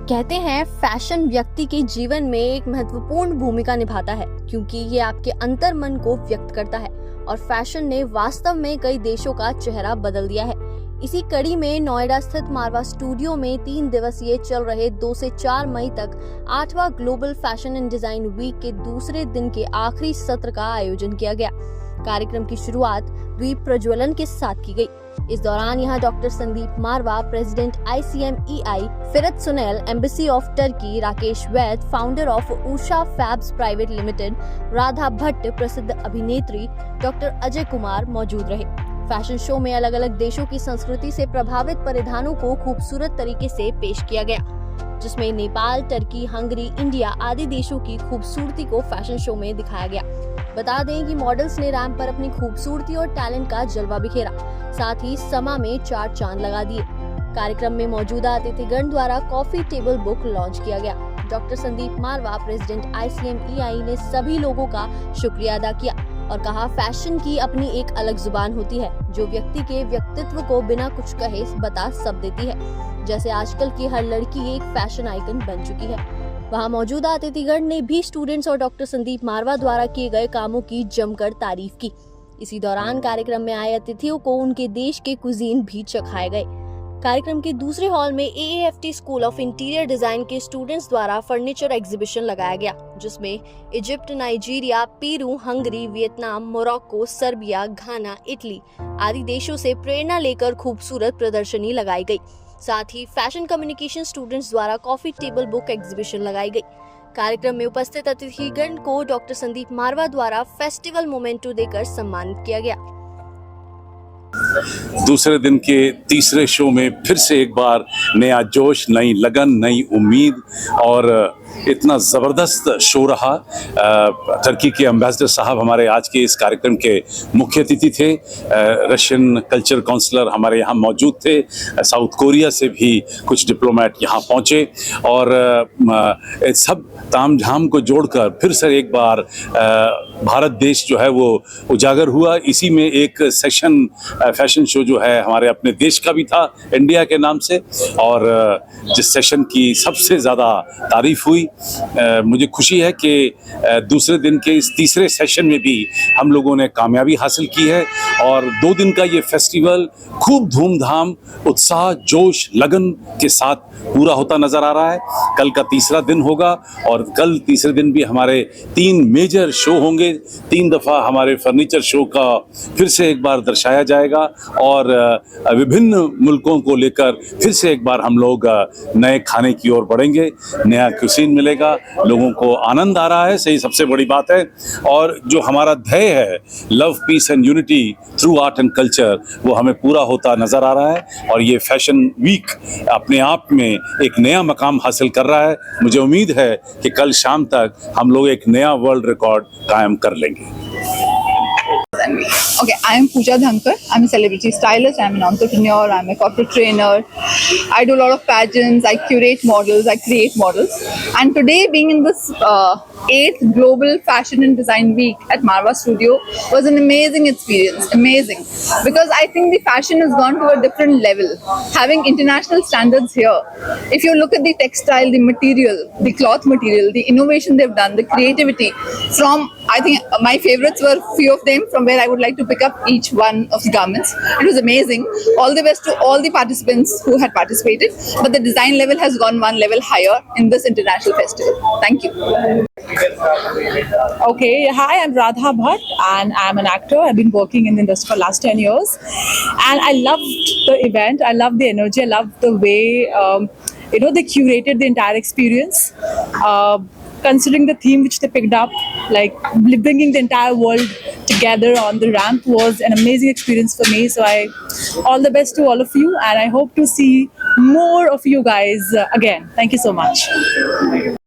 कहते हैं फैशन व्यक्ति के जीवन में एक महत्वपूर्ण भूमिका निभाता है क्योंकि ये आपके अंतर मन को व्यक्त करता है और फैशन ने वास्तव में कई देशों का चेहरा बदल दिया है। इसी कड़ी में नोएडा स्थित मारवा स्टूडियो में 3 दिवसीय चल रहे 2 से 4 मई तक 8वां global fashion and design week के दूसरे दिन के आखिरी सत्र का आयोजन किया गया। कार्यक्रम की शुरुआत द्वीप प्रज्वलन के साथ की गई। इस दौरान यहां doctor Sandeep Marwah, president ICMEI, Firat Sunel, embassy of Turkey, Rakesh Vaid, founder of Usha Fabs private limited, Radha Bhatt, प्रसिद्ध अभिनेत्री डॉक्टर अजय कुमार मौजूद रहे। फैशन शो में अलग अलग देशों की संस्कृति से प्रभावित परिधानों को खूबसूरत तरीके से पेश किया गया, जिसमें नेपाल, टर्की, हंगरी, इंडिया आदि देशों की खूबसूरती को फैशन शो में दिखाया गया। बता दें कि मॉडल्स ने रैंप पर अपनी खूबसूरती और टैलेंट का जलवा बिखेरा, साथ ही समा में 4 चांद लगा दिए। कार्यक्रम में मौजूदा अतिथिगण द्वारा कॉफी टेबल बुक लॉन्च किया गया। Doctor Sandeep Marwah, president ICMEI, ने सभी लोगों का शुक्रिया अदा किया और कहा, फैशन की अपनी एक अलग जुबान होती है जो व्यक्ति के व्यक्तित्व को बिना कुछ कहे बता सब देती है। जैसे आजकल की हर लड़की एक फैशन आइकन बन चुकी है। वहां मौजूदा अतिथिगण ने भी स्टूडेंट्स और डॉक्टर संदीप मारवा द्वारा किए गए कामों की जमकर तारीफ की। इसी दौरान कार्यक्रम में आए अतिथियों को उनके देश के कुजीन भी चखाए गए। कार्यक्रम के दूसरे हॉल में AAFT school of interior design के स्टूडेंट्स द्वारा फर्नीचर एग्जीबिशन लगाया गया, जिसमें Egypt, Nigeria, Peru, Hungary, Vietnam, Morocco, Serbia, Ghana, Italy आदि देशों से प्रेरणा लेकर खूबसूरत प्रदर्शनी लगाई गई। साथ ही फैशन कम्युनिकेशन स्टूडेंट्स द्वारा कॉफी टेबल बुक एग्जीबिशन लगाई गई। कार्यक्रम में उपस्थित अतिथिगण को डॉक्टर संदीप मारवा द्वारा फेस्टिवल मोमेंटो देकर सम्मानित किया गया। दूसरे दिन के तीसरे शो में फिर से एक बार नया जोश, नई लगन, नई उम्मीद और इतना ज़बरदस्त शो रहा। टर्की के एम्बेसडर साहब हमारे आज के इस कार्यक्रम के मुख्य अतिथि थे। रशियन कल्चर काउंसलर हमारे यहाँ मौजूद थे। साउथ कोरिया से भी कुछ डिप्लोमेट यहाँ पहुँचे और सब तामझाम को जोड़कर फिर से एक बार भारत देश जो है वो उजागर हुआ। इसी में एक सेशन फैशन शो जो है हमारे अपने देश का भी था, इंडिया के नाम से, और जिस सेशन की सबसे ज़्यादा तारीफ हुई। मुझे खुशी है कि दूसरे दिन के इस तीसरे सेशन में भी हम लोगों ने कामयाबी हासिल की है और 2 दिन का ये फेस्टिवल खूब धूमधाम, उत्साह, जोश, लगन के साथ पूरा होता नजर आ रहा है। कल का तीसरा दिन होगा और कल तीसरे दिन भी हमारे 3 मेजर शो होंगे। 3 दफ़ा हमारे फर्नीचर शो का फिर से एक बार दर्शाया जाएगा और विभिन्न मुल्कों को लेकर फिर से एक बार हम लोग नए खाने की ओर बढ़ेंगे। नया क्यूसीन मिलेगा, लोगों को आनंद आ रहा है, सही सबसे बड़ी बात है। और जो हमारा ध्येय है, love, peace and unity through art and culture, वो हमें पूरा होता नजर आ रहा है और ये फैशन वीक अपने आप में एक नया मकाम हासिल कर रहा है। मुझे उम्मीद है कि कल शाम तक हम लोग एक नया वर्ल्ड रिकॉर्ड कायम कर लेंगे। Okay, I am Pooja Dhankar. I'm a celebrity stylist. I'm an entrepreneur. I'm a corporate trainer. I do a lot of pageants. I curate models. I create models. And today, being in this 8th Global Fashion and Design Week at Marva Studio was an amazing experience. Amazing. Because I think the fashion has gone to a different level. Having international standards here. If you look at the textile, the material, the cloth material, the innovation they've done, the creativity from, I think my favorites were few of them from where I would like to pick up each one of the garments. It was amazing. All the best to all the participants who had participated. But the design level has gone one level higher in this international festival. Thank you. Okay, hi, I'm Radha Bhatt and I'm an actor. I've been working in the industry for last 10 years and I loved the event. I loved the energy. I loved the way, they curated the entire experience. Considering the theme which they picked up, like bringing the entire world together on the ramp was an amazing experience for me. So all the best to all of you and I hope to see more of you guys again. Thank you so much.